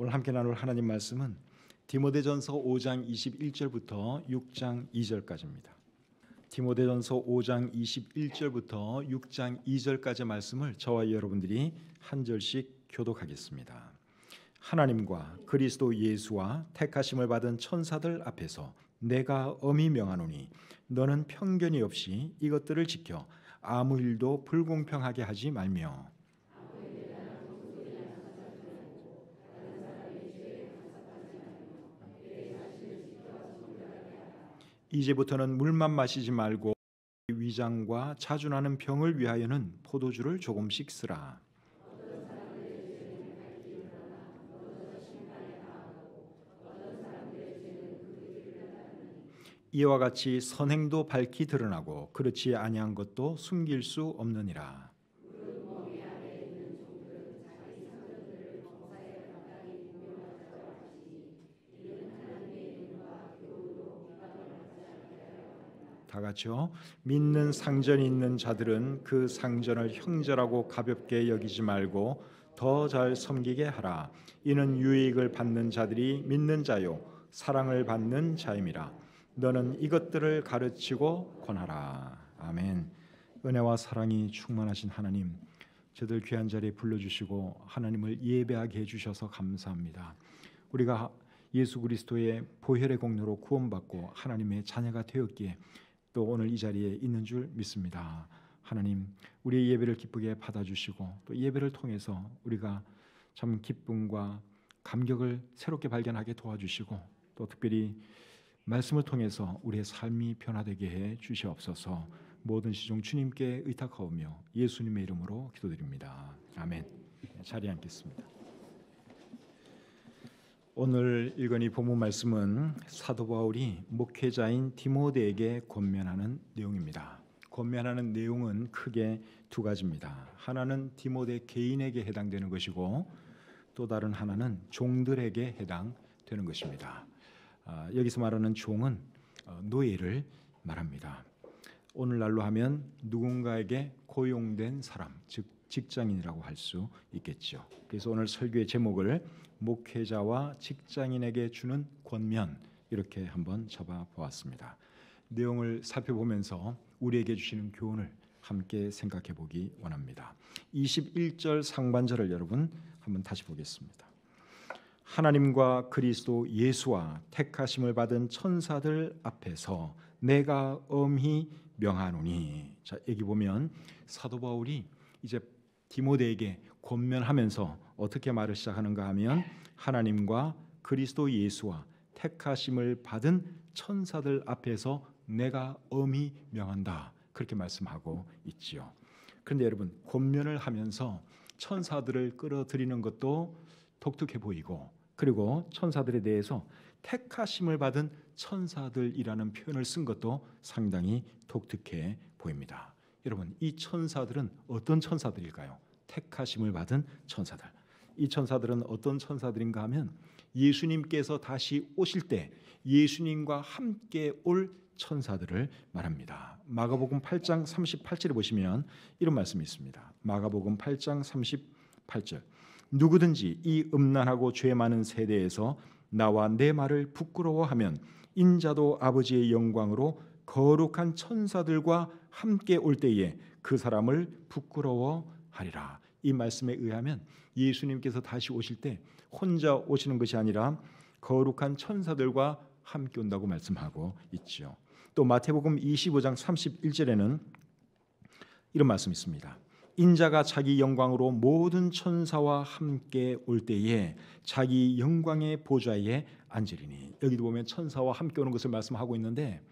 오늘 함께 나눌 하나님 말씀은 디모데전서 5장 21절부터 6장 2절까지입니다. 디모데전서 5장 21절부터 6장 2절까지의 말씀을 저와 여러분들이 한 절씩 교독하겠습니다. 하나님과 그리스도 예수와 택하심을 받은 천사들 앞에서 내가 엄히 명하노니 너는 편견이 없이 이것들을 지켜 아무 일도 불공평하게 하지 말며 이제부터는 물만 마시지 말고 위장과 자주 나는 병을 위하여는 포도주를 조금씩 쓰라. 이와 같이 선행도 밝히 드러나고 그렇지 아니한 것도 숨길 수 없느니라. 다 같이요. 믿는 상전이 있는 자들은 그 상전을 형제라고 가볍게 여기지 말고 더 잘 섬기게 하라. 이는 유익을 받는 자들이 믿는 자요 사랑을 받는 자임이라. 너는 이것들을 가르치고 권하라. 아멘. 은혜와 사랑이 충만하신 하나님, 저들 귀한 자리에 불러주시고 하나님을 예배하게 해주셔서 감사합니다. 우리가 예수 그리스도의 보혈의 공로로 구원받고 하나님의 자녀가 되었기에 또 오늘 이 자리에 있는 줄 믿습니다. 하나님, 우리의 예배를 기쁘게 받아주시고 또 예배를 통해서 우리가 참 기쁨과 감격을 새롭게 발견하게 도와주시고 또 특별히 말씀을 통해서 우리의 삶이 변화되게 해 주시옵소서. 모든 시종 주님께 의탁하오며 예수님의 이름으로 기도드립니다. 아멘. 자리에 앉겠습니다. 오늘 읽은 이 본문 말씀은 사도 바울이 목회자인 디모데에게 권면하는 내용입니다. 권면하는 내용은 크게 두 가지입니다. 하나는 디모데 개인에게 해당되는 것이고 또 다른 하나는 종들에게 해당되는 것입니다. 여기서 말하는 종은 노예를 말합니다. 오늘날로 하면 누군가에게 고용된 사람, 즉 직장인이라고 할 수 있겠죠. 그래서 오늘 설교의 제목을 목회자와 직장인에게 주는 권면, 이렇게 한번 잡아보았습니다. 내용을 살펴보면서 우리에게 주시는 교훈을 함께 생각해 보기 원합니다. 21절 상반절을 여러분 한번 다시 보겠습니다. 하나님과 그리스도 예수와 택하심을 받은 천사들 앞에서 내가 엄히 명하노니. 자, 여기 보면 사도 바울이 이제 디모데에게 권면하면서 어떻게 말을 시작하는가 하면 하나님과 그리스도 예수와 택하심을 받은 천사들 앞에서 내가 엄히 명한다, 그렇게 말씀하고 있지요. 그런데 여러분, 권면을 하면서 천사들을 끌어들이는 것도 독특해 보이고, 그리고 천사들에 대해서 택하심을 받은 천사들이라는 표현을 쓴 것도 상당히 독특해 보입니다. 여러분, 이 천사들은 어떤 천사들일까요? 택하심을 받은 천사들. 이 천사들은 어떤 천사들인가 하면 예수님께서 다시 오실 때 예수님과 함께 올 천사들을 말합니다. 마가복음 8장 38절에 보시면 이런 말씀이 있습니다. 마가복음 8장 38절. 누구든지 이 음란하고 죄 많은 세대에서 나와 내 말을 부끄러워하면 인자도 아버지의 영광으로 거룩한 천사들과 함께 올 때에 그 사람을 부끄러워하리라. 이 말씀에 의하면 예수님께서 다시 오실 때 혼자 오시는 것이 아니라 거룩한 천사들과 함께 온다고 말씀하고 있죠. 또 마태복음 25장 31절에는 이런 말씀이 있습니다. 인자가 자기 영광으로 모든 천사와 함께 올 때에 자기 영광의 보좌에 앉으리니. 여기도 보면 천사와 함께 오는 것을 말씀하고 있는데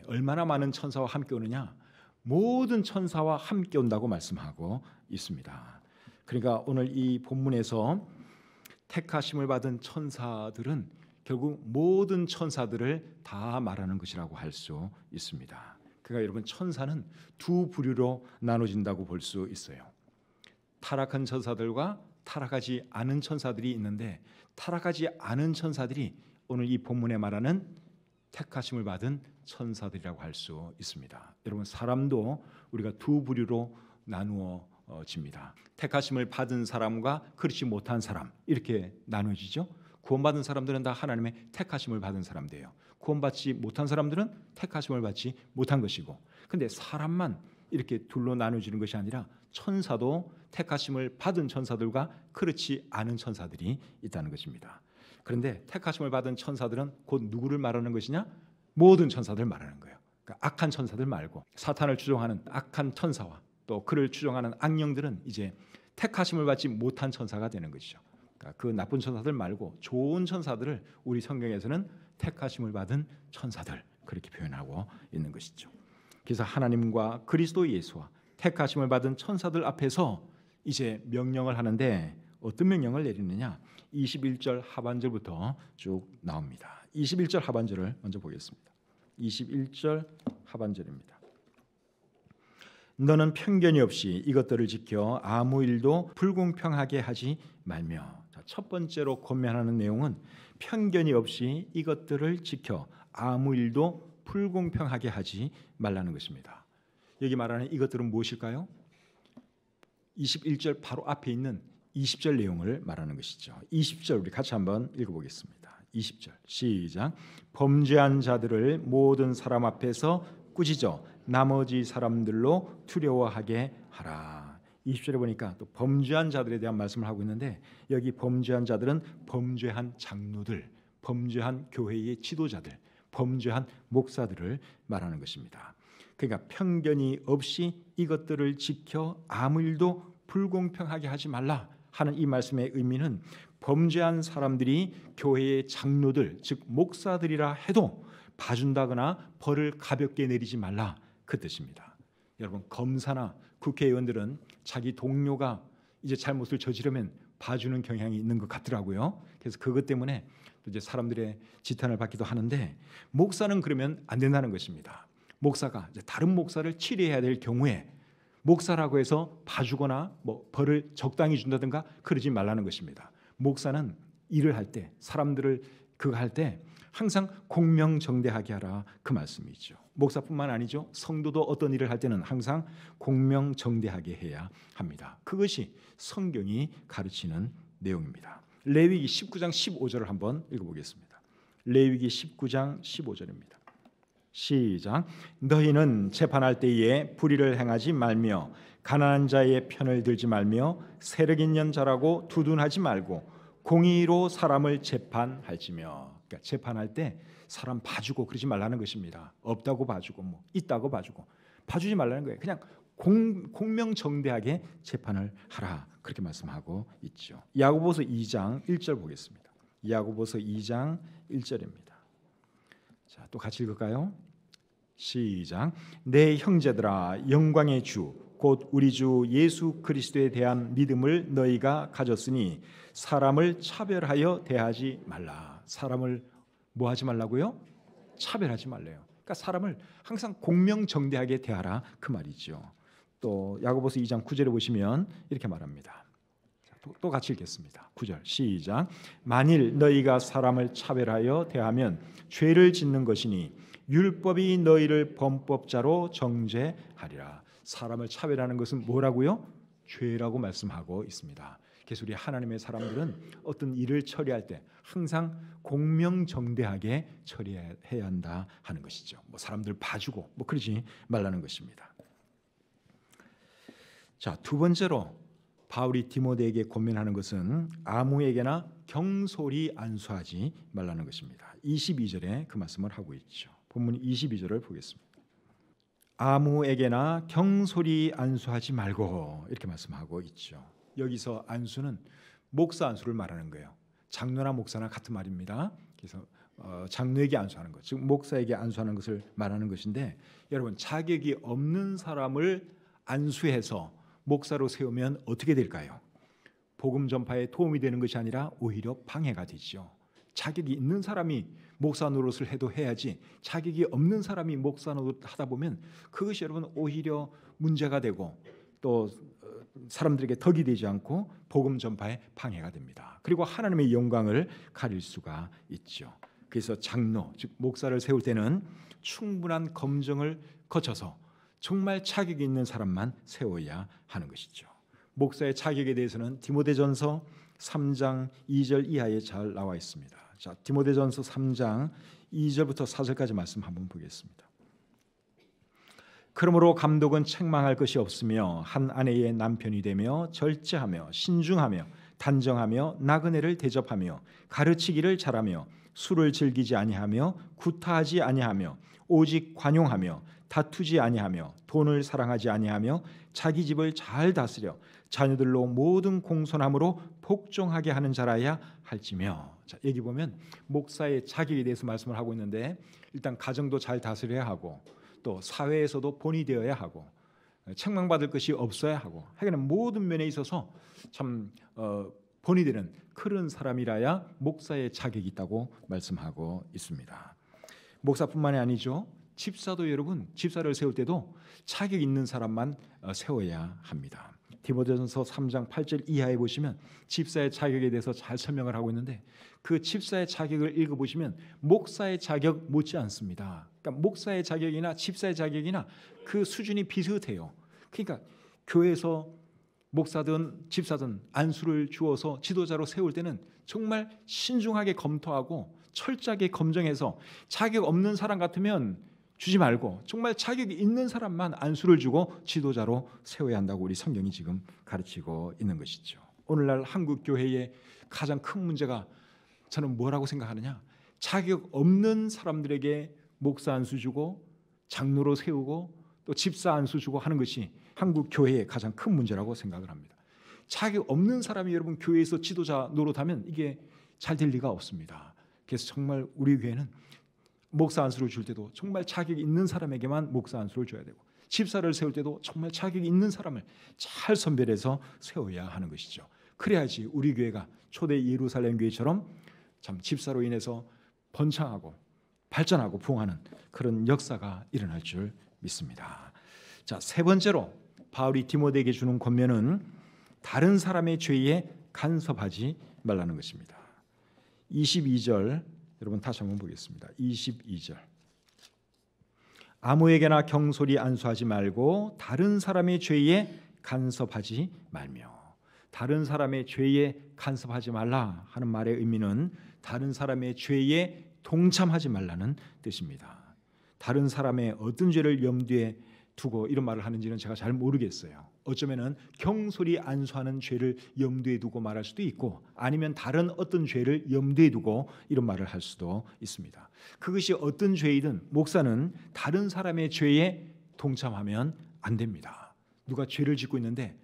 얼마나 많은 천사와 함께 오느냐? 모든 천사와 함께 온다고 말씀하고 있습니다. 그러니까 오늘 이 본문에서 택하심을 받은 천사들은 결국 모든 천사들을 다 말하는 것이라고 할 수 있습니다. 그러니까 여러분, 천사는 두 부류로 나눠진다고 볼 수 있어요. 타락한 천사들과 타락하지 않은 천사들이 있는데, 타락하지 않은 천사들이 오늘 이 본문에 말하는 택하심을 받은 천사들이라고 할 수 있습니다. 여러분, 사람도 우리가 두 부류로 나누어 나누어집니다. 택하심을 받은 사람과 그렇지 못한 사람 이렇게 나누어지죠. 구원받은 사람들은 다 하나님의 택하심을 받은 사람들이에요. 구원받지 못한 사람들은 택하심을 받지 못한 것이고, 근데 사람만 이렇게 둘로 나누어지는 것이 아니라 천사도 택하심을 받은 천사들과 그렇지 않은 천사들이 있다는 것입니다. 그런데 택하심을 받은 천사들은 곧 누구를 말하는 것이냐? 모든 천사들 말하는 거예요. 그러니까 악한 천사들 말고 사탄을 추종하는 악한 천사와 또 그를 추종하는 악령들은 이제 택하심을 받지 못한 천사가 되는 것이죠. 그러니까 그 나쁜 천사들 말고 좋은 천사들을 우리 성경에서는 택하심을 받은 천사들 그렇게 표현하고 있는 것이죠. 그래서 하나님과 그리스도 예수와 택하심을 받은 천사들 앞에서 이제 명령을 하는데 어떤 명령을 내리느냐? 21절 하반절부터 쭉 나옵니다. 21절 하반절을 먼저 보겠습니다. 21절 하반절입니다. 너는 편견이 없이 이것들을 지켜 아무 일도 불공평하게 하지 말며. 첫 번째로 권면하는 내용은 편견이 없이 이것들을 지켜 아무 일도 불공평하게 하지 말라는 것입니다. 여기 말하는 이것들은 무엇일까요? 21절 바로 앞에 있는 20절 내용을 말하는 것이죠. 20절 우리 같이 한번 읽어보겠습니다. 20절 시작. 범죄한 자들을 모든 사람 앞에서 꾸짖어 나머지 사람들로 두려워하게 하라. 20절에 보니까 또 범죄한 자들에 대한 말씀을 하고 있는데 여기 범죄한 자들은 범죄한 장로들, 범죄한 교회의 지도자들, 범죄한 목사들을 말하는 것입니다. 그러니까 편견이 없이 이것들을 지켜 아무 일도 불공평하게 하지 말라 하는 이 말씀의 의미는 범죄한 사람들이 교회의 장로들 즉 목사들이라 해도 봐준다거나 벌을 가볍게 내리지 말라 그 뜻입니다. 여러분 검사나 국회의원들은 자기 동료가 이제 잘못을 저지르면 봐주는 경향이 있는 것 같더라고요. 그래서 그것 때문에 또 이제 사람들의 지탄을 받기도 하는데 목사는 그러면 안 된다는 것입니다. 목사가 이제 다른 목사를 치료해야 될 경우에 목사라고 해서 봐주거나 뭐 벌을 적당히 준다든가 그러지 말라는 것입니다. 목사는 일을 할 때 사람들을 그거 할 때 항상 공명정대하게 하라 그 말씀이죠. 목사뿐만 아니죠. 성도도 어떤 일을 할 때는 항상 공명정대하게 해야 합니다. 그것이 성경이 가르치는 내용입니다. 레위기 19장 15절을 한번 읽어보겠습니다. 레위기 19장 15절입니다. 시작. 너희는 재판할 때에 불의를 행하지 말며 가난한 자의 편을 들지 말며 세력 있는 자라고 두둔하지 말고 공의로 사람을 재판할지며. 그러니까 재판할 때 사람 봐주고 그러지 말라는 것입니다. 없다고 봐주고 뭐 있다고 봐주고 봐주지 말라는 거예요. 그냥 공명정대하게 재판을 하라 그렇게 말씀하고 있죠. 야고보서 2장 1절 보겠습니다. 야고보서 2장 1절입니다. 자, 또 같이 읽을까요? 시작. 내 형제들아 영광의 주 곧 우리 주 예수 그리스도에 대한 믿음을 너희가 가졌으니 사람을 차별하여 대하지 말라. 사람을 뭐 하지 말라고요? 차별하지 말래요. 그러니까 사람을 항상 공명정대하게 대하라 그 말이죠. 또 야고보서 2장 9절에 보시면 이렇게 말합니다. 또 같이 읽겠습니다. 9절 시작. 만일 너희가 사람을 차별하여 대하면 죄를 짓는 것이니 율법이 너희를 범법자로 정죄하리라. 사람을 차별하는 것은 뭐라고요? 죄라고 말씀하고 있습니다. 그래서 우리 하나님의 사람들은 어떤 일을 처리할 때 항상 공명정대하게 처리해야 한다 하는 것이죠. 뭐 사람들 봐주고 뭐 그러지 말라는 것입니다. 자, 두 번째로 바울이 디모데에게 권면하는 것은 아무에게나 경솔히 안수하지 말라는 것입니다. 22절에 그 말씀을 하고 있죠. 본문 22절을 보겠습니다. 아무에게나 경솔히 안수하지 말고 이렇게 말씀하고 있죠. 여기서 안수는 목사 안수를 말하는 거예요. 장로나 목사나 같은 말입니다. 그래서 장로에게 안수하는 것, 즉 목사에게 안수하는 것을 말하는 것인데 여러분 자격이 없는 사람을 안수해서 목사로 세우면 어떻게 될까요? 복음 전파에 도움이 되는 것이 아니라 오히려 방해가 되죠. 자격이 있는 사람이 목사 노릇을 해도 해야지 자격이 없는 사람이 목사 노릇 하다 보면 그것이 여러분 오히려 문제가 되고 또 사람들에게 덕이 되지 않고 복음 전파에 방해가 됩니다. 그리고 하나님의 영광을 가릴 수가 있죠. 그래서 장로 즉 목사를 세울 때는 충분한 검증을 거쳐서 정말 자격이 있는 사람만 세워야 하는 것이죠. 목사의 자격에 대해서는 디모데전서 3장 2절 이하에 잘 나와 있습니다. 자, 디모데전서 3장 2절부터 4절까지 말씀 한번 보겠습니다. 그러므로 감독은 책망할 것이 없으며 한 아내의 남편이 되며 절제하며 신중하며 단정하며 나그네를 대접하며 가르치기를 잘하며 술을 즐기지 아니하며 구타하지 아니하며 오직 관용하며 다투지 아니하며 돈을 사랑하지 아니하며 자기 집을 잘 다스려 자녀들로 모든 공손함으로 복종하게 하는 자라야 할지며. 자, 여기 보면 목사의 자격에 대해서 말씀을 하고 있는데, 일단 가정도 잘 다스려야 하고 또 사회에서도 본이 되어야 하고 책망받을 것이 없어야 하고 하여간 모든 면에 있어서 참 본이 되는 그런 사람이라야 목사의 자격이 있다고 말씀하고 있습니다. 목사뿐만이 아니죠. 집사도 여러분, 집사를 세울 때도 자격 있는 사람만 세워야 합니다. 디모데전서 3장 8절 이하에 보시면 집사의 자격에 대해서 잘 설명을 하고 있는데, 그 집사의 자격을 읽어보시면 목사의 자격 못지 않습니다. 그러니까 목사의 자격이나 집사의 자격이나 그 수준이 비슷해요. 그러니까 교회에서 목사든 집사든 안수를 주어서 지도자로 세울 때는 정말 신중하게 검토하고 철저하게 검증해서 자격 없는 사람 같으면 주지 말고 정말 자격이 있는 사람만 안수를 주고 지도자로 세워야 한다고 우리 성경이 지금 가르치고 있는 것이죠. 오늘날 한국 교회의 가장 큰 문제가 저는 뭐라고 생각하느냐, 자격 없는 사람들에게 목사 안수 주고 장로로 세우고 또 집사 안수 주고 하는 것이 한국 교회의 가장 큰 문제라고 생각을 합니다. 자격 없는 사람이 여러분 교회에서 지도자 노릇하면 이게 잘 될 리가 없습니다. 그래서 정말 우리 교회는 목사 안수를 줄 때도 정말 자격이 있는 사람에게만 목사 안수를 줘야 되고, 집사를 세울 때도 정말 자격이 있는 사람을 잘 선별해서 세워야 하는 것이죠. 그래야지 우리 교회가 초대 예루살렘 교회처럼 참 집사로 인해서 번창하고 발전하고 부흥하는 그런 역사가 일어날 줄 믿습니다. 자, 세 번째로 바울이 디모데에게 주는 권면은 다른 사람의 죄에 간섭하지 말라는 것입니다. 22절 여러분 다시 한번 보겠습니다. 22절. 아무에게나 경솔히 안수하지 말고 다른 사람의 죄에 간섭하지 말며. 다른 사람의 죄에 간섭하지 말라 하는 말의 의미는 다른 사람의 죄에 동참하지 말라는 뜻입니다. 다른 사람의 어떤 죄를 염두에 두고 이런 말을 하는지는 제가 잘 모르겠어요. 어쩌면은 경솔히 안수하는 죄를 염두에 두고 말할 수도 있고, 아니면 다른 어떤 죄를 염두에 두고 이런 말을 할 수도 있습니다. 그것이 어떤 죄이든 목사는 다른 사람의 죄에 동참하면 안 됩니다. 누가 죄를 짓고 있는데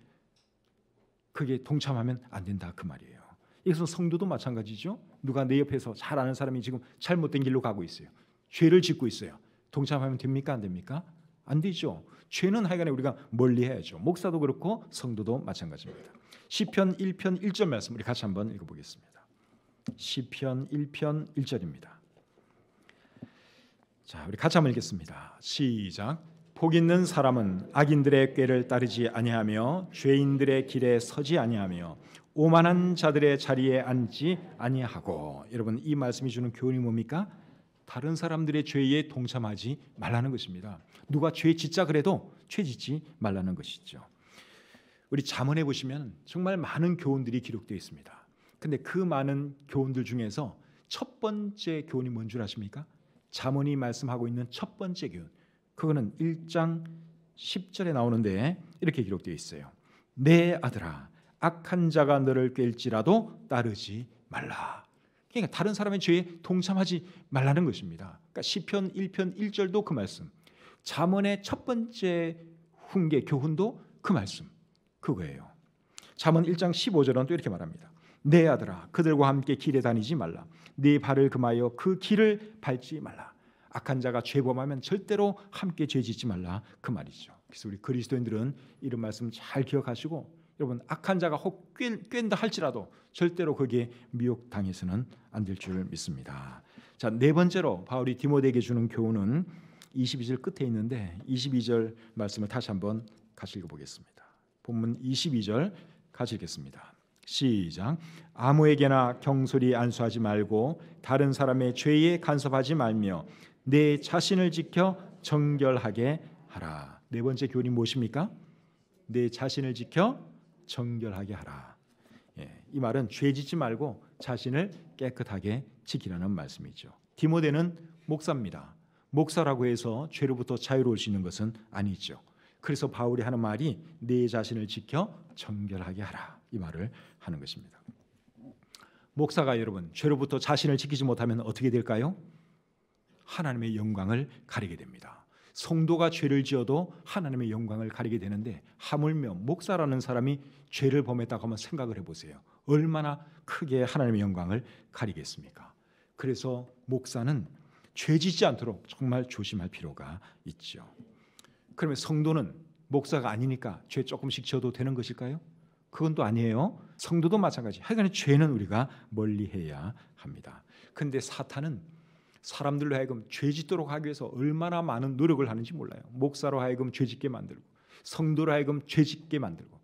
그게 동참하면 안 된다 그 말이에요. 이것은 성도도 마찬가지죠. 누가 내 옆에서 잘 아는 사람이 지금 잘못된 길로 가고 있어요. 죄를 짓고 있어요. 동참하면 됩니까? 안 됩니까? 안 되죠. 죄는 하여간에 우리가 멀리해야죠. 목사도 그렇고 성도도 마찬가지입니다. 시편 1편 1절 말씀 우리 같이 한번 읽어보겠습니다. 시편 1편 1절입니다. 자, 우리 같이 한번 읽겠습니다. 시작. 복 있는 사람은 악인들의 꾀를 따르지 아니하며 죄인들의 길에 서지 아니하며 오만한 자들의 자리에 앉지 아니하고. 여러분, 이 말씀이 주는 교훈이 뭡니까? 다른 사람들의 죄에 동참하지 말라는 것입니다. 누가 죄 짓자 그래도 죄 짓지 말라는 것이죠. 우리 잠언에 보시면 정말 많은 교훈들이 기록되어 있습니다. 근데 그 많은 교훈들 중에서 첫 번째 교훈이 뭔 줄 아십니까? 잠언이 말씀하고 있는 첫 번째 교훈, 그거는 1장 10절에 나오는데 이렇게 기록되어 있어요. 내 아들아, 악한 자가 너를 꿰일지라도 따르지 말라. 그러니까 다른 사람의 죄에 동참하지 말라는 것입니다. 그러니까 시편 1편 1절도 그 말씀, 잠언의 첫 번째 훈계 교훈도 그 말씀, 그거예요. 잠언 1장 15절은 또 이렇게 말합니다. 내 아들아, 그들과 함께 길에 다니지 말라. 네 발을 금하여 그 길을 밟지 말라. 악한 자가 죄범하면 절대로 함께 죄짓지 말라 그 말이죠. 그래서 우리 그리스도인들은 이런 말씀 잘 기억하시고, 여러분, 악한 자가 혹 꿰인다 할지라도 절대로 거기에 미혹당해서는 안 될 줄 믿습니다. 자, 네 번째로 바울이 디모데에게 주는 교훈은 22절 끝에 있는데 22절 말씀을 다시 한번 같이 읽어보겠습니다. 본문 22절 같이 읽겠습니다. 시작. 아무에게나 경솔히 안수하지 말고 다른 사람의 죄에 간섭하지 말며 내 자신을 지켜 정결하게 하라. 네 번째 교훈이 무엇입니까? 내 자신을 지켜 정결하게 하라. 이 말은 죄 짓지 말고 자신을 깨끗하게 지키라는 말씀이죠. 디모데는 목사입니다. 목사라고 해서 죄로부터 자유로울 수 있는 것은 아니죠. 그래서 바울이 하는 말이 내 자신을 지켜 정결하게 하라, 이 말을 하는 것입니다. 목사가 여러분 죄로부터 자신을 지키지 못하면 어떻게 될까요? 하나님의 영광을 가리게 됩니다. 성도가 죄를 지어도 하나님의 영광을 가리게 되는데, 하물며 목사라는 사람이 죄를 범했다고 한번 생각을 해보세요. 얼마나 크게 하나님의 영광을 가리겠습니까? 그래서 목사는 죄 짓지 않도록 정말 조심할 필요가 있죠. 그러면 성도는 목사가 아니니까 죄 조금씩 지어도 되는 것일까요? 그건 또 아니에요. 성도도 마찬가지. 하여간 죄는 우리가 멀리해야 합니다. 그런데 사탄은 사람들로 하여금 죄 짓도록 하기 위해서 얼마나 많은 노력을 하는지 몰라요. 목사로 하여금 죄 짓게 만들고, 성도로 하여금 죄 짓게 만들고.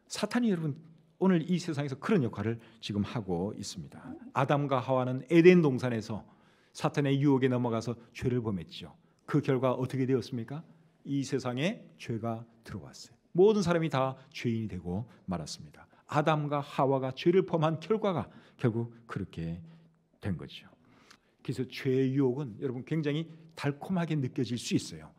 사탄이 여러분 오늘 이 세상에서 그런 역할을 지금 하고 있습니다. 아담과 하와는 에덴 동산에서 사탄의 유혹에 넘어가서 죄를 범했죠. 그 결과 어떻게 되었습니까? 이 세상에 죄가 들어왔어요. 모든 사람이 다 죄인이 되고 말았습니다. 아담과 하와가 죄를 범한 결과가 결국 그렇게 된 거죠. 그래서 죄의 유혹은 여러분 굉장히 달콤하게 느껴질 수 있어요.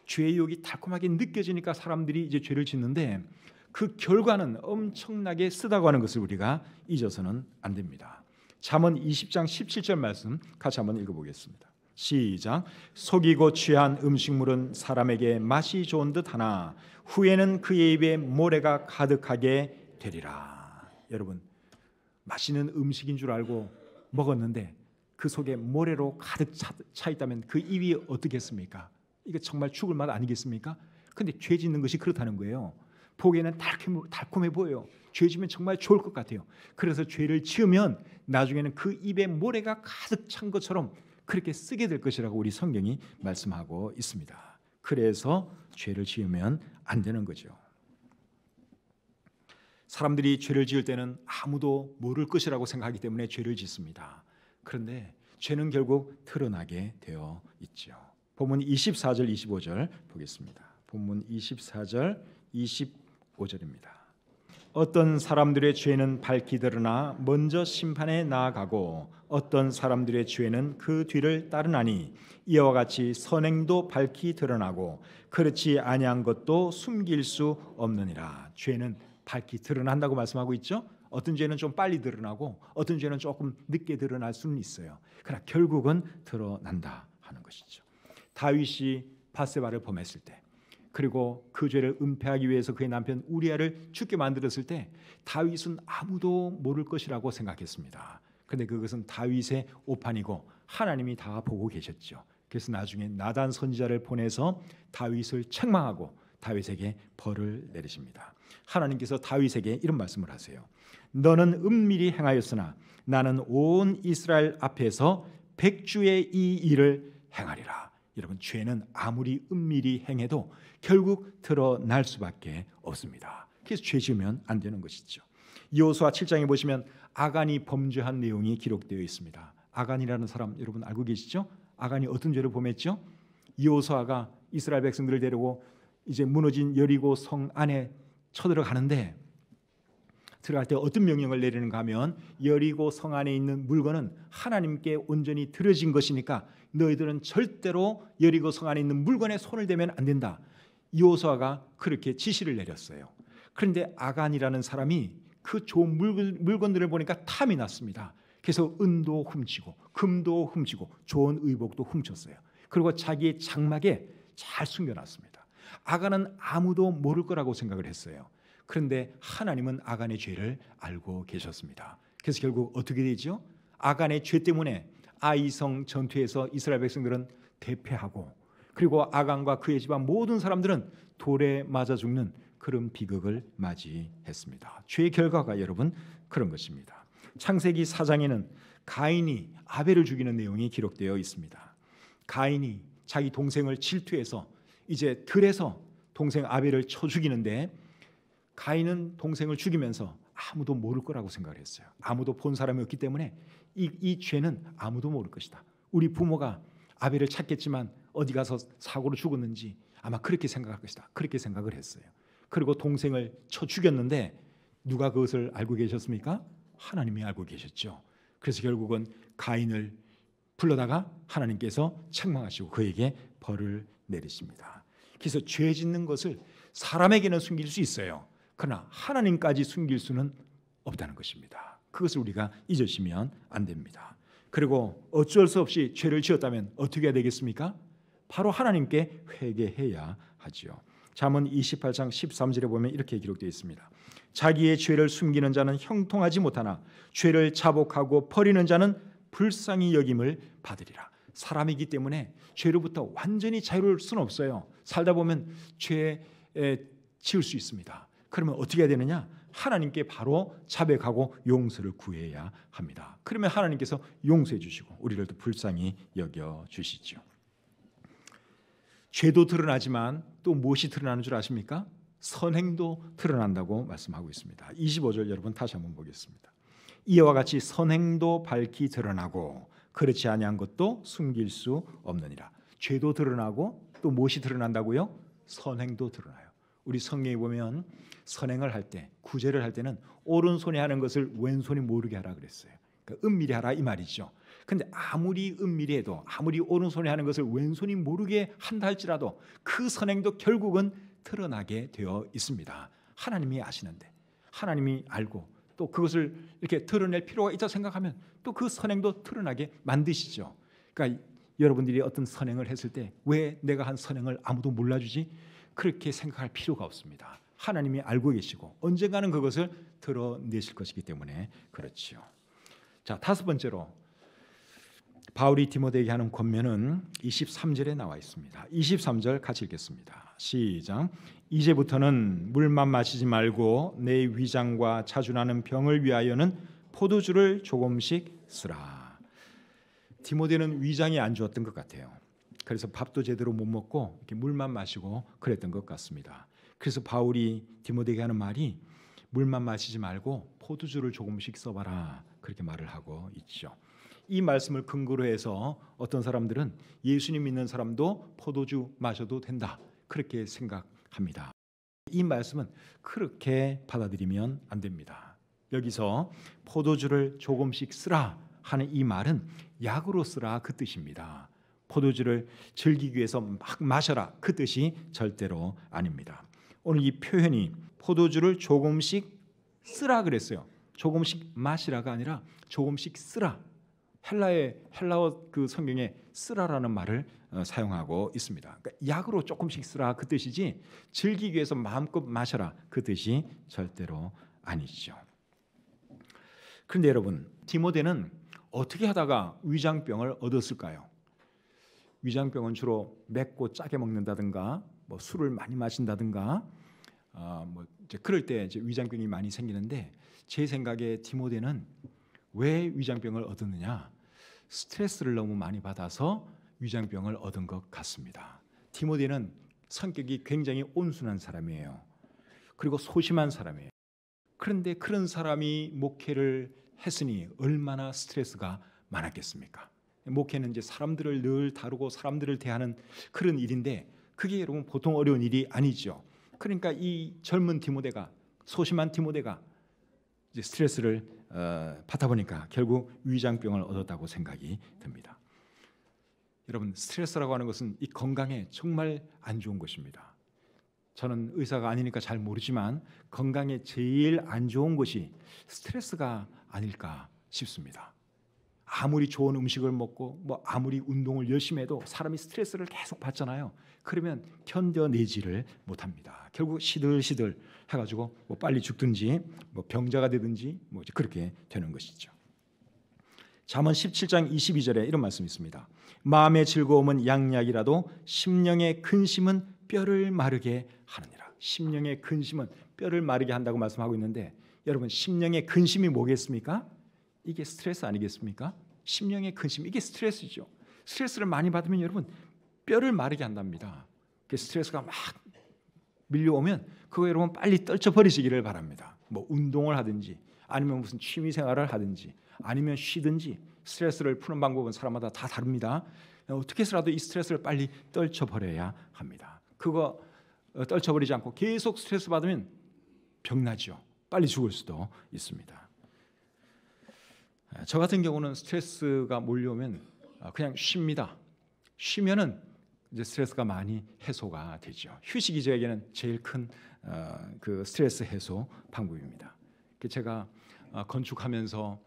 죄의 유혹이 달콤하게 느껴지니까 사람들이 이제 죄를 짓는데, 그 결과는 엄청나게 쓰다고 하는 것을 우리가 잊어서는 안 됩니다. 잠언 20장 17절 말씀 같이 한번 읽어보겠습니다. 시작. 속이고 취한 음식물은 사람에게 맛이 좋은 듯하나 후에는 그의 입에 모래가 가득하게 되리라. 여러분 맛있는 음식인 줄 알고 먹었는데 그 속에 모래로 가득 차 있다면 그 입이 어떻겠습니까? 이거 정말 죽을 맛 아니겠습니까? 근데 죄 짓는 것이 그렇다는 거예요. 보기에는 달콤해 보여요. 죄 지면 정말 좋을 것 같아요. 그래서 죄를 지으면 나중에는 그 입에 모래가 가득 찬 것처럼 그렇게 쓰게 될 것이라고 우리 성경이 말씀하고 있습니다. 그래서 죄를 지으면 안 되는 거죠. 사람들이 죄를 지을 때는 아무도 모를 것이라고 생각하기 때문에 죄를 짓습니다. 그런데 죄는 결국 드러나게 되어 있죠. 본문 24절 25절 보겠습니다. 본문 24절 25절입니다. 어떤 사람들의 죄는 밝히 드러나 먼저 심판에 나아가고 어떤 사람들의 죄는 그 뒤를 따르나니 이와 같이 선행도 밝히 드러나고 그렇지 아니한 것도 숨길 수 없느니라. 죄는 밝히 드러난다고 말씀하고 있죠. 어떤 죄는 좀 빨리 드러나고 어떤 죄는 조금 늦게 드러날 수는 있어요. 그러나 결국은 드러난다 하는 것이죠. 다윗이 밧세바를 범했을 때, 그리고 그 죄를 은폐하기 위해서 그의 남편 우리아를 죽게 만들었을 때 다윗은 아무도 모를 것이라고 생각했습니다. 그런데 그것은 다윗의 오판이고 하나님이 다 보고 계셨죠. 그래서 나중에 나단 선지자를 보내서 다윗을 책망하고 다윗에게 벌을 내리십니다. 하나님께서 다윗에게 이런 말씀을 하세요. 너는 은밀히 행하였으나 나는 온 이스라엘 앞에서 백주의 이 일을 행하리라. 여러분 죄는 아무리 은밀히 행해도 결국 드러날 수밖에 없습니다. 그래서 죄 지으면 안 되는 것이죠. 여호수아 7장에 보시면 아간이 범죄한 내용이 기록되어 있습니다. 아간이라는 사람 여러분 알고 계시죠? 아간이 어떤 죄를 범했죠? 여호수아가 이스라엘 백성들을 데리고 이제 무너진 여리고 성 안에 쳐들어가는데, 들어갈 때 어떤 명령을 내리는가 하면 여리고 성 안에 있는 물건은 하나님께 온전히 드려진 것이니까 너희들은 절대로 여리고 성 안에 있는 물건에 손을 대면 안 된다. 여호수아가 그렇게 지시를 내렸어요. 그런데 아간이라는 사람이 그 좋은 물건들을 보니까 탐이 났습니다. 그래서 은도 훔치고 금도 훔치고 좋은 의복도 훔쳤어요. 그리고 자기의 장막에 잘 숨겨놨습니다. 아간은 아무도 모를 거라고 생각을 했어요. 그런데 하나님은 아간의 죄를 알고 계셨습니다. 그래서 결국 어떻게 되죠? 아간의 죄 때문에 아이성 전투에서 이스라엘 백성들은 대패하고, 그리고 아간과 그의 집안 모든 사람들은 돌에 맞아 죽는 그런 비극을 맞이했습니다. 죄의 결과가 여러분 그런 것입니다. 창세기 4장에는 가인이 아벨을 죽이는 내용이 기록되어 있습니다. 가인이 자기 동생을 질투해서 이제 들에서 동생 아벨을 쳐 죽이는데, 가인은 동생을 죽이면서 아무도 모를 거라고 생각을 했어요. 아무도 본 사람이 없기 때문에 이 죄는 아무도 모를 것이다. 우리 부모가 아벨을 찾겠지만 어디 가서 사고로 죽었는지 아마 그렇게 생각할 것이다. 그렇게 생각을 했어요. 그리고 동생을 쳐 죽였는데 누가 그것을 알고 계셨습니까? 하나님이 알고 계셨죠. 그래서 결국은 가인을 불러다가 하나님께서 책망하시고 그에게 벌을 내리십니다. 그래서 죄 짓는 것을 사람에게는 숨길 수 있어요. 그러나 하나님까지 숨길 수는 없다는 것입니다. 그것을 우리가 잊으시면 안 됩니다. 그리고 어쩔 수 없이 죄를 지었다면 어떻게 해야 되겠습니까? 바로 하나님께 회개해야 하지요. 잠언 28장 13절에 보면 이렇게 기록되어 있습니다. 자기의 죄를 숨기는 자는 형통하지 못하나 죄를 자복하고 버리는 자는 불쌍히 여김을 받으리라. 사람이기 때문에 죄로부터 완전히 자유로울 수는 없어요. 살다 보면 죄에 지을 수 있습니다. 그러면 어떻게 해야 되느냐? 하나님께 바로 자백하고 용서를 구해야 합니다. 그러면 하나님께서 용서해 주시고 우리를 또 불쌍히 여겨 주시죠. 죄도 드러나지만 또 무엇이 드러나는 줄 아십니까? 선행도 드러난다고 말씀하고 있습니다. 25절 여러분 다시 한번 보겠습니다. 이와 같이 선행도 밝히 드러나고 그렇지 아니한 것도 숨길 수 없느니라. 죄도 드러나고 또 무엇이 드러난다고요? 선행도 드러나요. 우리 성경에 보면 선행을 할 때, 구제를 할 때는 오른손이 하는 것을 왼손이 모르게 하라 그랬어요. 그러니까 은밀히 하라 이 말이죠. 근데 아무리 은밀히 해도 아무리 오른손이 하는 것을 왼손이 모르게 한다 할지라도 그 선행도 결국은 드러나게 되어 있습니다. 하나님이 아시는데 하나님이 알고 또 그것을 이렇게 드러낼 필요가 있다고 생각하면 또 그 선행도 드러나게 만드시죠. 그러니까 여러분들이 어떤 선행을 했을 때 왜 내가 한 선행을 아무도 몰라주지? 그렇게 생각할 필요가 없습니다. 하나님이 알고 계시고 언젠가는 그것을 드러내실 것이기 때문에 그렇지요. 자, 다섯 번째로 바울이 디모데에게 하는 권면은 23절에 나와 있습니다. 23절 같이 읽겠습니다. 시작. 이제부터는 물만 마시지 말고 내 위장과 자주 나는 병을 위하여는 포도주를 조금씩 쓰라. 디모데는 위장이 안 좋았던 것 같아요. 그래서 밥도 제대로 못 먹고 이렇게 물만 마시고 그랬던 것 같습니다. 그래서 바울이 디모데에게 하는 말이 물만 마시지 말고 포도주를 조금씩 써봐라 그렇게 말을 하고 있죠. 이 말씀을 근거로 해서 어떤 사람들은 예수님 믿는 사람도 포도주 마셔도 된다 그렇게 생각합니다. 이 말씀은 그렇게 받아들이면 안 됩니다. 여기서 포도주를 조금씩 쓰라 하는 이 말은 약으로 쓰라 그 뜻입니다. 포도주를 즐기기 위해서 막 마셔라 그 뜻이 절대로 아닙니다. 오늘 이 표현이 포도주를 조금씩 쓰라 그랬어요. 조금씩 마시라가 아니라 조금씩 쓰라. 헬라어 그 성경에 쓰라라는 말을 사용하고 있습니다. 그러니까 약으로 조금씩 쓰라 그 뜻이지 즐기기 위해서 마음껏 마셔라 그 뜻이 절대로 아니죠. 그런데 여러분 디모데는 어떻게 하다가 위장병을 얻었을까요? 위장병은 주로 맵고 짜게 먹는다든가 뭐 술을 많이 마신다든가 뭐 이제 그럴 때 이제 위장병이 많이 생기는데 제 생각에 디모데는 왜 위장병을 얻었느냐? 스트레스를 너무 많이 받아서 위장병을 얻은 것 같습니다. 디모데는 성격이 굉장히 온순한 사람이에요. 그리고 소심한 사람이에요. 그런데 그런 사람이 목회를 했으니 얼마나 스트레스가 많았겠습니까? 목회는 이제 사람들을 늘 다루고 사람들을 대하는 그런 일인데 그게 여러분 보통 어려운 일이 아니죠. 그러니까 이 젊은 디모데가 소심한 디모데가 이제 스트레스를 받다 보니까 결국 위장병을 얻었다고 생각이 듭니다. 여러분 스트레스라고 하는 것은 이 건강에 정말 안 좋은 것입니다. 저는 의사가 아니니까 잘 모르지만 건강에 제일 안 좋은 것이 스트레스가 아닐까 싶습니다. 아무리 좋은 음식을 먹고 뭐 아무리 운동을 열심히 해도 사람이 스트레스를 계속 받잖아요. 그러면 견뎌내지를 못합니다. 결국 시들시들 해가지고 뭐 빨리 죽든지 뭐 병자가 되든지 뭐 이제 그렇게 되는 것이죠. 잠언 17장 22절에 이런 말씀이 있습니다. 마음의 즐거움은 양약이라도 심령의 근심은 뼈를 마르게 하느니라. 심령의 근심은 뼈를 마르게 한다고 말씀하고 있는데 여러분 심령의 근심이 뭐겠습니까? 이게 스트레스 아니겠습니까? 심령의 근심 이게 스트레스죠. 스트레스를 많이 받으면 여러분 뼈를 마르게 한답니다. 스트레스가 막 밀려오면 그거 여러분 빨리 떨쳐버리시기를 바랍니다. 뭐 운동을 하든지 아니면 무슨 취미 생활을 하든지 아니면 쉬든지 스트레스를 푸는 방법은 사람마다 다 다릅니다. 어떻게 해서라도 이 스트레스를 빨리 떨쳐버려야 합니다. 그거 떨쳐버리지 않고 계속 스트레스 받으면 병나죠. 빨리 죽을 수도 있습니다. 저 같은 경우는 스트레스가 몰려오면 그냥 쉽니다. 쉬면은 이제 스트레스가 많이 해소가 되죠. 휴식이 저에게는 제일 큰 그 스트레스 해소 방법입니다. 제가 건축하면서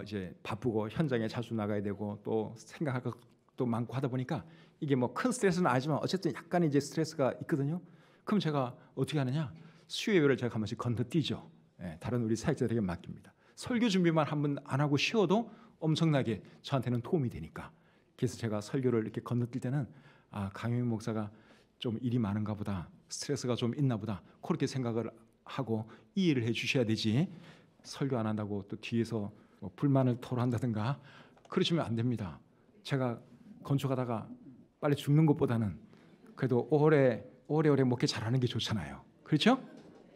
이제 바쁘고 현장에 자주 나가야 되고 또 생각할 것도 많고 하다 보니까 이게 뭐 큰 스트레스는 아니지만 어쨌든 약간 이제 스트레스가 있거든요. 그럼 제가 어떻게 하느냐? 수요일을 제가 한 번씩 건너뛰죠. 다른 우리 사역자들에게 맡깁니다. 설교 준비만 한 번 안 하고 쉬어도 엄청나게 저한테는 도움이 되니까. 그래서 제가 설교를 이렇게 건너뛸 때는 강영민 목사가 좀 일이 많은가 보다, 스트레스가 좀 있나 보다, 그렇게 생각을 하고 이해를 해 주셔야 되지, 설교 안 한다고 또 뒤에서 뭐 불만을 토로한다든가 그러시면 안 됩니다. 제가 건축하다가 빨리 죽는 것보다는 그래도 오래오래 목회 잘하는 게 좋잖아요. 그렇죠?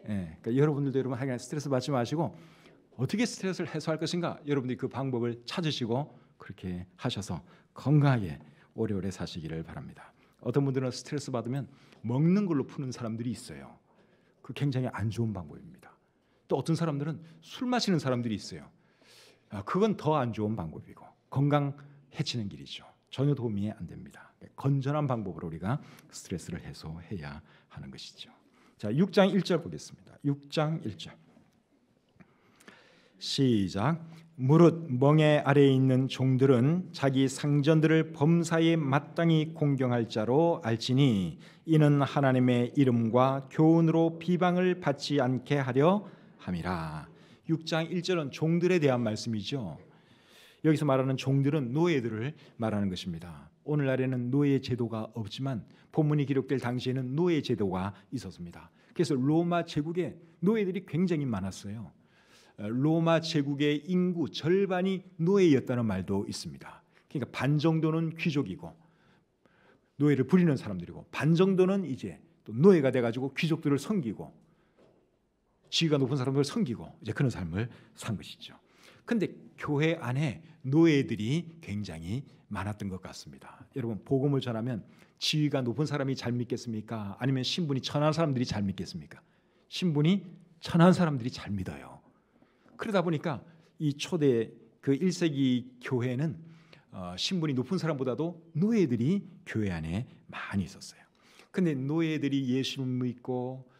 그러니까 여러분들도 여러분 하여간 스트레스 받지 마시고 어떻게 스트레스를 해소할 것인가, 여러분들이 그 방법을 찾으시고 그렇게 하셔서 건강하게 오래오래 사시기를 바랍니다. 어떤 분들은 스트레스 받으면 먹는 걸로 푸는 사람들이 있어요. 그 굉장히 안 좋은 방법입니다. 또 어떤 사람들은 술 마시는 사람들이 있어요. 그건 더 안 좋은 방법이고 건강 해치는 길이죠. 전혀 도움이 안 됩니다. 건전한 방법으로 우리가 스트레스를 해소해야 하는 것이죠. 자, 6장 1절 보겠습니다. 6장 1절 시작. 무릇 멍에 아래에 있는 종들은 자기 상전들을 범사에 마땅히 공경할 자로 알지니 이는 하나님의 이름과 교훈으로 비방을 받지 않게 하려 함이라. 6장 1절은 종들에 대한 말씀이죠. 여기서 말하는 종들은 노예들을 말하는 것입니다. 오늘날에는 노예 제도가 없지만 본문이 기록될 당시에는 노예 제도가 있었습니다. 그래서 로마 제국에 노예들이 굉장히 많았어요. 로마 제국의 인구 절반이 노예였다는 말도 있습니다. 그러니까 반 정도는 귀족이고 노예를 부리는 사람들이고 반 정도는 이제 또 노예가 돼가지고 귀족들을 섬기고 지위가 높은 사람들을 섬기고 이제 그런 삶을 산 것이죠. 그런데 교회 안에 노예들이 굉장히 많았던 것 같습니다. 여러분, 복음을 전하면 지위가 높은 사람이 잘 믿겠습니까? 아니면 신분이 천한 사람들이 잘 믿겠습니까? 신분이 천한 사람들이 잘 믿어요. 그러다 보니까 이 초대 그 1세기 교회는 신분이 높은 사람보다도 노예들이 교회 안에 많이 있었어요. 근데 노예들이 예수를 믿고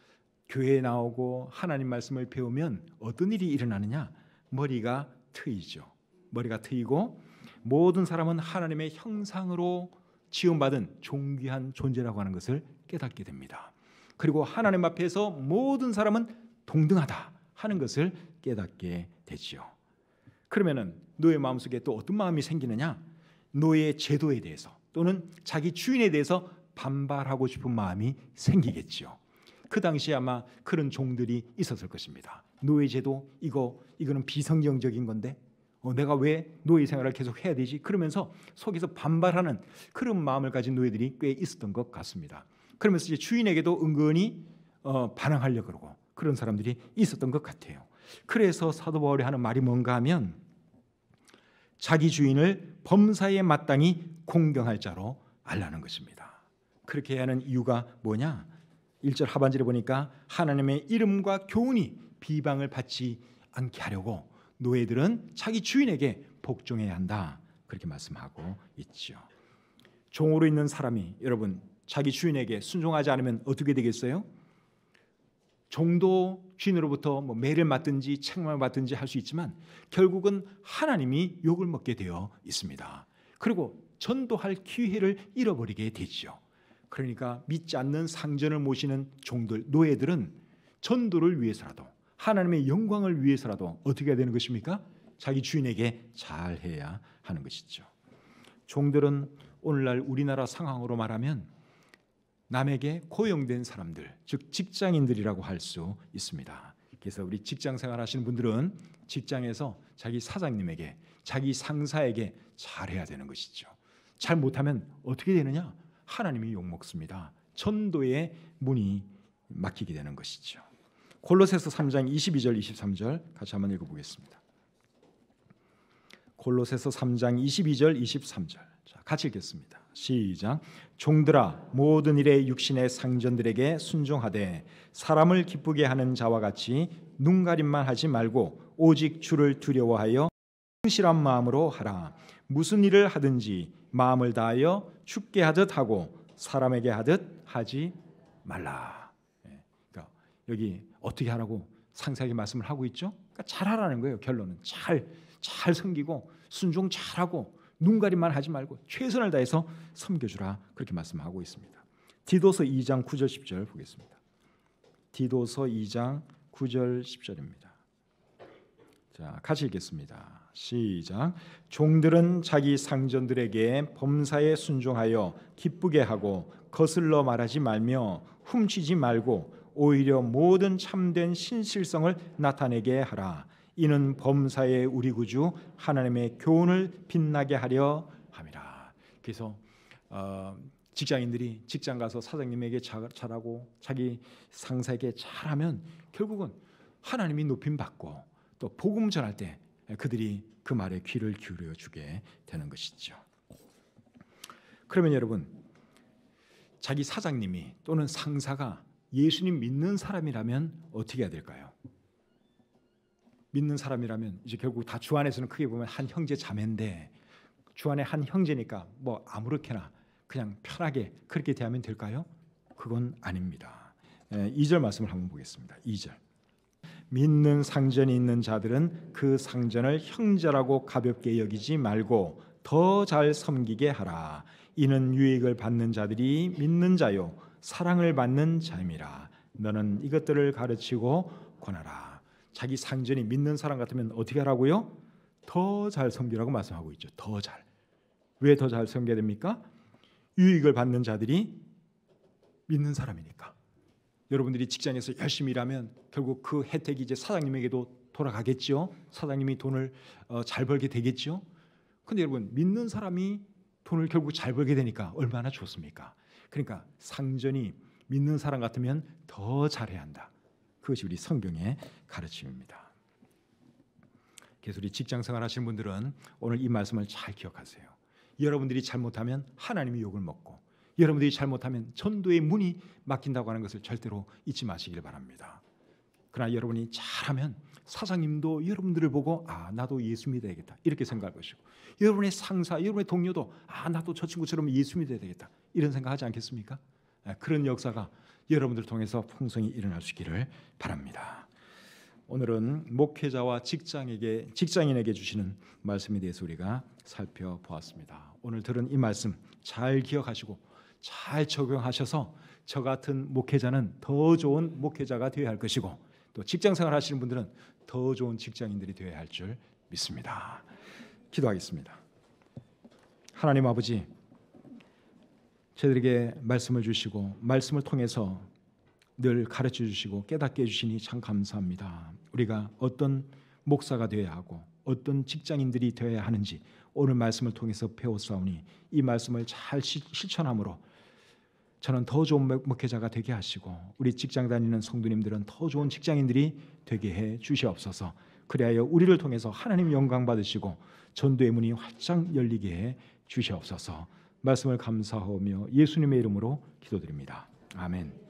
교회에 나오고 하나님 말씀을 배우면 어떤 일이 일어나느냐? 머리가 트이죠. 머리가 트이고 모든 사람은 하나님의 형상으로 지음받은 존귀한 존재라고 하는 것을 깨닫게 됩니다. 그리고 하나님 앞에서 모든 사람은 동등하다 하는 것을 깨닫게 되지요. 그러면은 노예 마음속에 또 어떤 마음이 생기느냐? 노예 제도에 대해서 또는 자기 주인에 대해서 반발하고 싶은 마음이 생기겠지요. 그 당시에 아마 그런 종들이 있었을 것입니다. 노예 제도 이거는 비성경적인 건데 내가 왜 노예 생활을 계속 해야 되지? 그러면서 속에서 반발하는 그런 마음을 가진 노예들이 꽤 있었던 것 같습니다. 그러면서 이제 주인에게도 은근히 반항하려고 그러고 그런 사람들이 있었던 것 같아요. 그래서 사도 바울이 하는 말이 뭔가 하면 자기 주인을 범사에 마땅히 공경할 자로 알라는 것입니다. 그렇게 해야 하는 이유가 뭐냐? 1절 하반절에 보니까 하나님의 이름과 교훈이 비방을 받지 않게 하려고 노예들은 자기 주인에게 복종해야 한다. 그렇게 말씀하고 있죠. 종으로 있는 사람이 여러분 자기 주인에게 순종하지 않으면 어떻게 되겠어요? 종도 주인으로부터 매를 맞든지 책망을 받든지 할 수 있지만 결국은 하나님이 욕을 먹게 되어 있습니다. 그리고 전도할 기회를 잃어버리게 되죠. 그러니까 믿지 않는 상전을 모시는 종들, 노예들은 전도를 위해서라도 하나님의 영광을 위해서라도 어떻게 해야 되는 것입니까? 자기 주인에게 잘해야 하는 것이죠. 종들은 오늘날 우리나라 상황으로 말하면 남에게 고용된 사람들, 즉 직장인들이라고 할 수 있습니다. 그래서 우리 직장 생활하시는 분들은 직장에서 자기 사장님에게, 자기 상사에게 잘해야 되는 것이죠. 잘 못하면 어떻게 되느냐? 하나님이 욕먹습니다. 전도의 문이 막히게 되는 것이죠. 골로새서 3장 22절 23절 같이 한번 읽어보겠습니다. 골로새서 3장 22절 23절 자, 같이 읽겠습니다. 시작. 종들아 모든 일에 육신의 상전들에게 순종하되 사람을 기쁘게 하는 자와 같이 눈가림만 하지 말고 오직 주를 두려워하여 성실한 마음으로 하라. 무슨 일을 하든지 마음을 다하여 주께 하듯 하고 사람에게 하듯 하지 말라. 그러니까 여기 어떻게 하라고 상세하게 말씀을 하고 있죠? 그러니까 잘하라는 거예요. 결론은 잘 섬기고 순종 잘하고 눈가림만 하지 말고 최선을 다해서 섬겨주라. 그렇게 말씀하고 있습니다. 디도서 2장 9절 10절 보겠습니다. 디도서 2장 9절 10절입니다. 자, 같이 읽겠습니다. 시작. 종들은 자기 상전들에게 범사에 순종하여 기쁘게 하고 거슬러 말하지 말며 훔치지 말고 오히려 모든 참된 신실성을 나타내게 하라. 이는 범사에 우리 구주 하나님의 교훈을 빛나게 하려 함이라. 그래서 직장인들이 직장 가서 사장님에게 잘하고 자기 상사에게 잘하면 결국은 하나님이 높임 받고 또 복음 전할 때 그들이 그 말에 귀를 기울여 주게 되는 것이죠. 그러면 여러분, 자기 사장님이 또는 상사가 예수님 믿는 사람이라면 어떻게 해야 될까요? 믿는 사람이라면 이제 결국 다 주 안에서는 크게 보면 한 형제 자매인데 주 안에 한 형제니까 뭐 아무렇게나 그냥 편하게 그렇게 대하면 될까요? 그건 아닙니다. 2절 말씀을 한번 보겠습니다. 2절. 믿는 상전이 있는 자들은 그 상전을 형제라고 가볍게 여기지 말고 더 잘 섬기게 하라. 이는 유익을 받는 자들이 믿는 자요 사랑을 받는 자임이라. 너는 이것들을 가르치고 권하라. 자기 상전이 믿는 사람 같으면 어떻게 하라고요? 더 잘 섬기라고 말씀하고 있죠. 더 잘. 왜 더 잘 섬겨야 됩니까? 유익을 받는 자들이 믿는 사람이니까. 여러분들이 직장에서 열심히 일하면 결국 그 혜택이 이제 사장님에게도 돌아가겠죠. 사장님이 돈을 잘 벌게 되겠죠. 근데 여러분, 믿는 사람이 돈을 결국 잘 벌게 되니까 얼마나 좋습니까? 그러니까 상전이 믿는 사람 같으면 더 잘해야 한다. 그것이 우리 성경의 가르침입니다. 그래서 우리 직장 생활 하시는 분들은 오늘 이 말씀을 잘 기억하세요. 여러분들이 잘못하면 하나님이 욕을 먹고 여러분들이 잘못하면 전도의 문이 막힌다고 하는 것을 절대로 잊지 마시길 바랍니다. 그러나 여러분이 잘하면 사장님도 여러분들을 보고 나도 예수 믿어야겠다 이렇게 생각할 것이고 여러분의 상사, 여러분의 동료도 나도 저 친구처럼 예수 믿어야 되겠다 이런 생각하지 않겠습니까? 그런 역사가 여러분들 통해서 풍성히 일어날 수 있기를 바랍니다. 오늘은 목회자와 직장인에게 주시는 말씀에 대해서 우리가 살펴보았습니다. 오늘 들은 이 말씀 잘 기억하시고 잘 적용하셔서 저 같은 목회자는 더 좋은 목회자가 되어야 할 것이고 또 직장생활 하시는 분들은 더 좋은 직장인들이 되어야 할 줄 믿습니다. 기도하겠습니다. 하나님 아버지, 저희들에게 말씀을 주시고 말씀을 통해서 늘 가르쳐 주시고 깨닫게 해주시니 참 감사합니다. 우리가 어떤 목사가 되어야 하고 어떤 직장인들이 되어야 하는지 오늘 말씀을 통해서 배웠사오니 이 말씀을 잘 실천함으로 저는 더 좋은 목회자가 되게 하시고 우리 직장 다니는 성도님들은 더 좋은 직장인들이 되게 해 주시옵소서. 그리하여 우리를 통해서 하나님 영광 받으시고 전도의 문이 활짝 열리게 해 주시옵소서. 말씀을 감사하며 예수님의 이름으로 기도드립니다. 아멘.